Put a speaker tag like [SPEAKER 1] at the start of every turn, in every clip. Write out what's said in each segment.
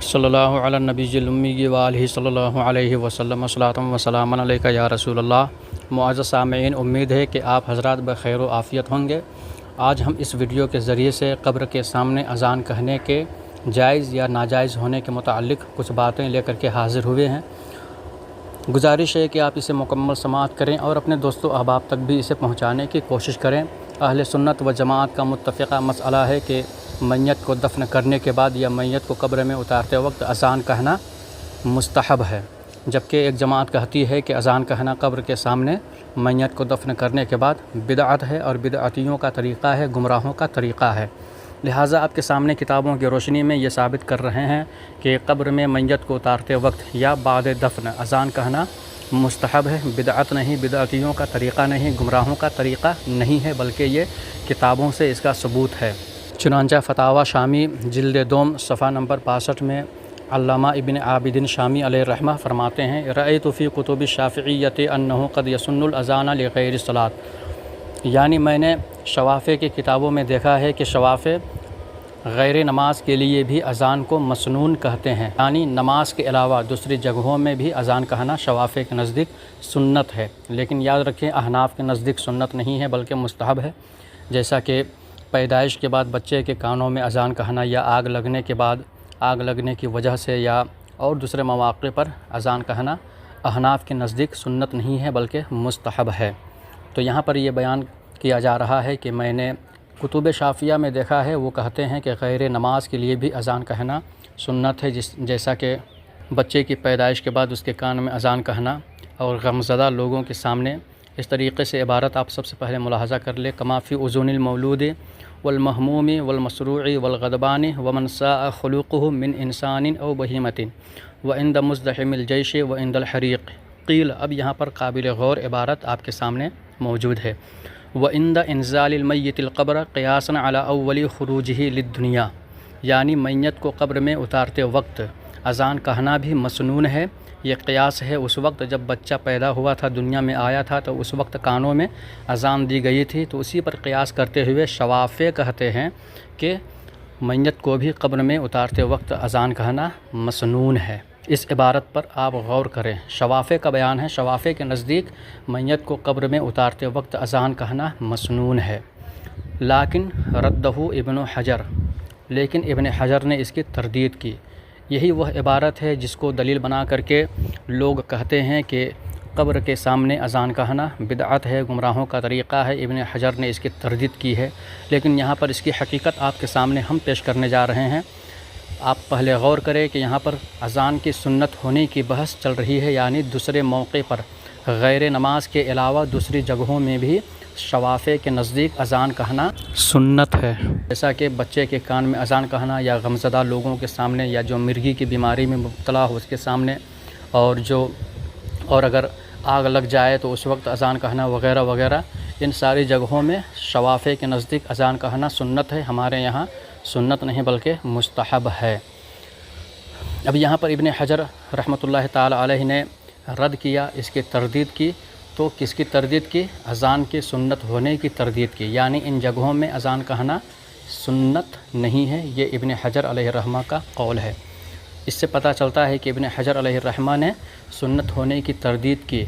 [SPEAKER 1] सल्लल्लाहु अला नबील उम्मी व आलिहि सल्लल्लाहु अलैहि वसल्लम अस्सलातु व सलामुन अलैका या रसूल अल्लाह। मुअज़्ज़ज़ सामईन, उम्मीद है कि आप हज़रात बख़ैर व आफ़ियत होंगे। आज हम इस वीडियो के ज़रिए से क़ब्र के सामने अज़ान कहने के जायज़ या नाजायज़ होने के मुताल्लिक़ कुछ बातें लेकर के हाज़िर हुए हैं। गुजारिश है कि आप इसे मुकम्मल समाअत करें और अपने दोस्तों अहबाब तक भी इसे पहुँचाने की कोशिश करें। अहले सुन्नत व जमाअत का मुत्तफ़िक़ा मसअला है कि मैयत को दफ़न करने के बाद या मैयत को कब्र में उतारते वक्त अज़ान कहना मुस्तहब है, जबकि एक जमात कहती है कि अज़ान कहना कब्र के सामने मैयत को दफ़न करने के बाद बिदअत है और बिदअतियों का तरीक़ा है, गुमराहों का तरीक़ा है। लिहाजा आपके सामने किताबों की रोशनी में ये साबित कर रहे हैं कि कब्र में मैयत को उतारते वक्त या बाद दफ़न अज़ान कहना मुस्तहब है, बिदअत नहीं, बिदअतियों का तरीक़ा नहीं, गुमराहों का तरीक़ा नहीं है, बल्कि ये किताबों से इसका सबूत है। चुनांचा फ़तावा शामी जिल्द दोम सफ़ा नंबर 65 में अल्लामा इब्न आबिदीन शामी अलैहि रहमा फरमाते हैं, रअयतु फ़ी कुतुब शाफ़िइय्यति अन्नहु क़द यसुन्नुल अज़ान लिग़ैरि सलात। यानी मैंने शवाफ़े की किताबों में देखा है कि शवाफ़े गैर नमाज के लिए भी अज़ान को मसनून कहते हैं, यानी नमाज के अलावा दूसरी जगहों में भी अज़ान कहना शवाफ़े के नज़दीक सुन्नत है। लेकिन याद रखें, अहनाफ़ के नज़दीक सुन्नत नहीं है बल्कि मुस्तहब है। जैसा कि पैदाइश के बाद बच्चे के कानों में अज़ान कहना या आग लगने के बाद आग लगने की वजह से या और दूसरे मौक़े पर अज़ान कहना अहनाफ़ के नज़दीक सुन्नत नहीं है बल्कि मुस्तहब है। तो यहाँ पर यह बयान किया जा रहा है कि मैंने कुतुब शाफ़िया में देखा है, वो कहते हैं कि गैर नमाज के लिए भी अज़ान कहना सुन्नत है, जैसा कि बच्चे की पैदाइश के बाद उसके कान में अज़ान कहना और गमज़दा लोगों के सामने। इस तरीक़े से इबारत आप सबसे पहले मुलाहज़ा कर ले, कमा फ़ी उज़ूनिल मौलूद वल महमूमी वल मसरूई वल गदबानी व मन साअ खुलुक़ुहु मिन इंसानिन औ बहीमतिन व इंद मुज़दहिमिल जैश व इंदल हरीक़ क़ील। अब यहाँ पर काबिल गौर इबारत आपके सामने मौजूद है। व इंद इंज़ालिल मय्यतिल क़ब्र क़ियासन अला अव्वली खुरूजिही लिद्दुनिया, यानी मैयत को कब्र में उतारते वक्त अज़ान कहना भी मसनून है। ये क़ियास है उस वक्त जब बच्चा पैदा हुआ था, दुनिया में आया था, तो उस वक्त कानों में अज़ान दी गई थी। तो उसी पर क़ियास करते हुए शवाफ़े कहते हैं कि मैयत को भी कब्र में उतारते वक्त अज़ान कहना मसनून है। इस इबारत पर आप गौर करें, शवाफ़े का बयान है, शवाफ़े के नज़दीक मैयत को कब्र में उतारते वक्त अज़ान कहना मसनून है। लाकिन रद्दहु इब्न हजर, लेकिन इब्न हजर ने इसकी तरदीद की। यही वह इबारत है जिसको दलील बना करके लोग कहते हैं कि कब्र के सामने अज़ान कहना बिदअत है, गुमराहों का तरीक़ा है। इब्न हजर ने इसकी तरदीद की है, लेकिन यहाँ पर इसकी हकीकत आपके सामने हम पेश करने जा रहे हैं। आप पहले गौर करें कि यहाँ पर अज़ान की सुन्नत होने की बहस चल रही है, यानी दूसरे मौके पर गैर नमाज के अलावा दूसरी जगहों में भी शवाफ़े के नज़दीक अज़ान कहना सुन्नत है। जैसा कि बच्चे के कान में अज़ान कहना या गमज़दा लोगों के सामने या जो मिर्गी की बीमारी में मुब्तला हो उसके सामने, और अगर आग लग जाए तो उस वक्त अज़ान कहना वगैरह वगैरह, इन सारी जगहों में शवाफ़े के नज़दीक अज़ान कहना सुन्नत है। हमारे यहाँ सुन्नत नहीं बल्कि मुस्तहब है। अब यहाँ पर इब्न हजर रहमतुल्लाह ताला अलैहि ने रद्द किया, इसकी तरदीद की। तो किसकी तरदीद की? अज़ान की सुन्नत होने की तरदीद की, यानी इन जगहों में अज़ान कहना सुन्नत नहीं है। ये इब्न हजर अलैहि रहमा का कौल है। इससे पता चलता है कि इब्न हजर अलैहि रहमा ने सुन्नत होने की तरदीद की।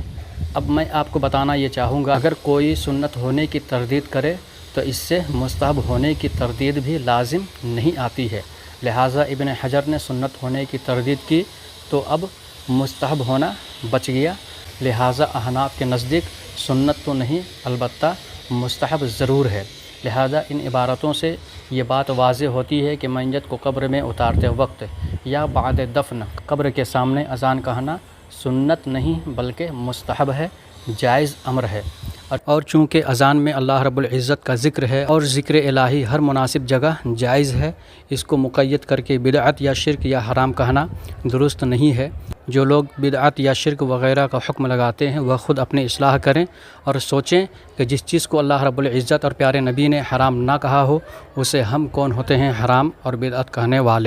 [SPEAKER 1] अब मैं आपको बताना ये चाहूँगा, अगर कोई सुन्नत होने की तरदीद करे तो इससे मुस्तहब होने की तरदीद भी लाजिम नहीं आती है। लिहाजा इब्न हजर ने सुन्नत होने की तरदीद की तो अब मुस्तहब होना बच गया। लिहाजा अहनाफ़ के नज़दीक सुन्नत तो नहीं, अलबत्ता मुस्तहब ज़रूर है। लिहाजा इन इबारतों से ये बात वाज़ेह होती है कि मैयत को कब्र में उतारते वक्त या बाद दफ़न कब्र के सामने अज़ान कहना सुन्नत नहीं बल्कि मुस्तहब है, जायज़ अमर है। और चूँकि अज़ान में अल्लाह रब्बुल इज़्ज़त का ज़िक्र है और ज़िक्र इलाही हर मुनासिब जगह जायज़ है, इसको मुक़य्यद करके बिदअत या शिरक या हराम कहना दुरुस्त नहीं है। जो लोग बिदअत या शिरक वग़ैरह का हुक्म लगाते हैं वह ख़ुद अपनी इस्लाह करें और सोचें कि जिस चीज़ को अल्लाह रब्बुल इज़्ज़त और प्यारे नबी ने हराम ना कहा हो, उसे हम कौन होते हैं हराम और बिदअत कहने वाले।